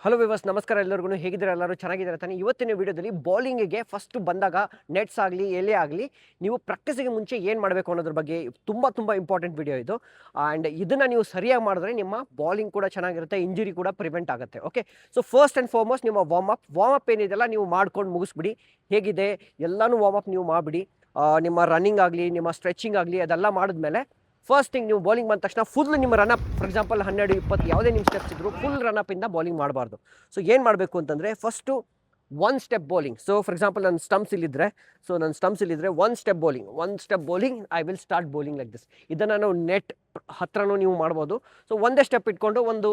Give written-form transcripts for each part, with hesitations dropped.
Hello viewers, ನಮಸ್ಕಾರ ಎಲ್ಲರಿಗೂ. ಹೇಗಿದ್ದಾರೆ? ಎಲ್ಲರೂ ಚೆನ್ನಾಗಿದ್ದಾರೆ ತಾನೆ? ಇವತ್ತಿನ ವಿಡಿಯೋದಲ್ಲಿ ಬೌಲಿಂಗಿಗೆ ಫಸ್ಟ್ ಬಂದಾಗ ನೆಟ್ಸ್ ಆಗಲಿ ಎಲ್ಲೇ ಆಗಲಿ ನೀವು ಪ್ರಾಕ್ಟೀಸಿಗೆ ಮುಂಚೆ ಏನು ಮಾಡಬೇಕು ಅನ್ನೋದ್ರ ಬಗ್ಗೆ ತುಂಬ ಇಂಪಾರ್ಟೆಂಟ್ ವಿಡಿಯೋ ಇದು. ಆ್ಯಂಡ್ ಇದನ್ನು ನೀವು ಸರಿಯಾಗಿ ಮಾಡಿದ್ರೆ ನಿಮ್ಮ ಬೌಲಿಂಗ್ ಕೂಡ ಚೆನ್ನಾಗಿರುತ್ತೆ, ಇಂಜುರಿ ಕೂಡ ಪ್ರಿವೆಂಟ್ ಆಗುತ್ತೆ. Okay, so first and foremost ನಿಮ್ಮ ವಾರ್ಮಪ್ ಏನಿದೆಲ್ಲ ನೀವು ಮಾಡ್ಕೊಂಡು ಮುಗಿಸ್ಬಿಡಿ. ಹೇಗಿದೆ ಎಲ್ಲನೂ ವಾರ್ಮಪ್ ನೀವು ಮಾಡಿಬಿಡಿ. ನಿಮ್ಮ ರನ್ನಿಂಗ್ ಆಗಲಿ, ನಿಮ್ಮ ಸ್ಟ್ರೆಚಿಂಗ್ ಆಗಲಿ ಅದೆಲ್ಲ ಮಾಡಿದ್ಮೇಲೆ ಫಸ್ಟ್ ಥಿಂಗ್ ನೀವು ಬೌಲಿಂಗ್ ಬಂದ ತಕ್ಷಣ ಫುಲ್ ನಿಮ್ಮ ರನ್ಅಪ್, ಫಾರ್ ಎಕ್ಸಾಂಪಲ್ 12-20 ಯಾವುದೇ ನಿಮ್ಮ ಸ್ಟೆಪ್ಸ್ ಇದ್ದರೂ ಫುಲ್ ರನ್ಅಪಿಂದ ಬೌಲಿಂಗ್ ಮಾಡಬಾರ್ದು. ಸೊ ಏನು ಮಾಡಬೇಕು ಅಂತಂದರೆ first one step bowling. So for example ನನ್ನ ಸ್ಟಂಪ್ಸ್ ಇಲ್ಲಿದ್ದರೆ one step bowling I will start bowling like this. ಇದನ್ನು ನಾವು ನೆಟ್ ಹತ್ರನೂ ನೀವು ಮಾಡ್ಬೋದು. ಸೊ ಒಂದೇ ಸ್ಟೆಪ್ ಇಟ್ಕೊಂಡು ಒಂದು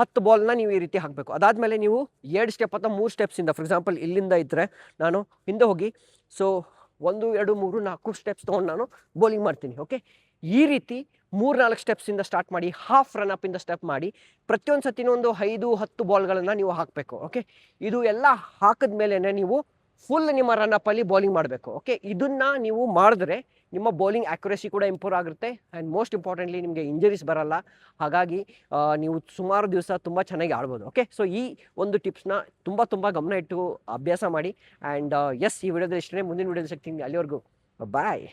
10 ಬಾಲ್ನ ನೀವು ಈ ರೀತಿ ಹಾಕಬೇಕು. ಅದಾದಮೇಲೆ ನೀವು 2 ಸ್ಟೆಪ್ ಅಥವಾ 3 ಸ್ಟೆಪ್ಸಿಂದ, ಫಾರ್ ಎಕ್ಸಾಂಪಲ್ ಇಲ್ಲಿಂದ ಇದ್ದರೆ ನಾನು ಹಿಂದೆ ಹೋಗಿ ಸೊ 1 2 3 4 ಸ್ಟೆಪ್ಸ್ ತೊಗೊಂಡು ನಾನು ಬೌಲಿಂಗ್ ಮಾಡ್ತೀನಿ. ಓಕೆ, ಈ ರೀತಿ 3-4 ಸ್ಟೆಪ್ಸಿಂದ ಸ್ಟಾರ್ಟ್ ಮಾಡಿ ಹಾಫ್ ರನ್ಅಪಿಂದ ಸ್ಟೆಪ್ ಮಾಡಿ ಪ್ರತಿಯೊಂದು ಸತಿನೂ ಒಂದು 5-10 ಬಾಲ್ಗಳನ್ನು ನೀವು ಹಾಕಬೇಕು. ಓಕೆ, ಇದು ಎಲ್ಲ ಹಾಕಿದ ಮೇಲೆ ನೀವು ಫುಲ್ ನಿಮ್ಮ ರನ್ಅಪ್ಪಲ್ಲಿ ಬೌಲಿಂಗ್ ಮಾಡಬೇಕು. ಓಕೆ, ಇದನ್ನು ನೀವು ಮಾಡಿದ್ರೆ ನಿಮ್ಮ ಬೌಲಿಂಗ್ ಆ್ಯಕ್ಯುರಸಿ ಕೂಡ ಇಂಪ್ರೂವ್ ಆಗುತ್ತೆ ಆ್ಯಂಡ್ ಮೋಸ್ಟ್ ಇಂಪಾರ್ಟೆಂಟ್ಲಿ ನಿಮಗೆ ಇಂಜರೀಸ್ ಬರಲ್ಲ. ಹಾಗಾಗಿ ನೀವು ಸುಮಾರು ದಿವಸ ತುಂಬ ಚೆನ್ನಾಗಿ ಆಡ್ಬೋದು. ಓಕೆ, ಸೊ ಈ ಒಂದು ಟಿಪ್ಸ್ನ ತುಂಬ ಗಮನ ಇಟ್ಟು ಅಭ್ಯಾಸ ಮಾಡಿ. ಆ್ಯಂಡ್ ಎಸ್, ಈ ವಿಡಿಯೋದಲ್ಲಿ ಇಷ್ಟೇ. ಮುಂದಿನ ವಿಡಿಯೋದಲ್ಲಿ ಸಿಗ್ತೀನಿ. ಅಲ್ಲಿವರೆಗೂ ಬಾಯ್.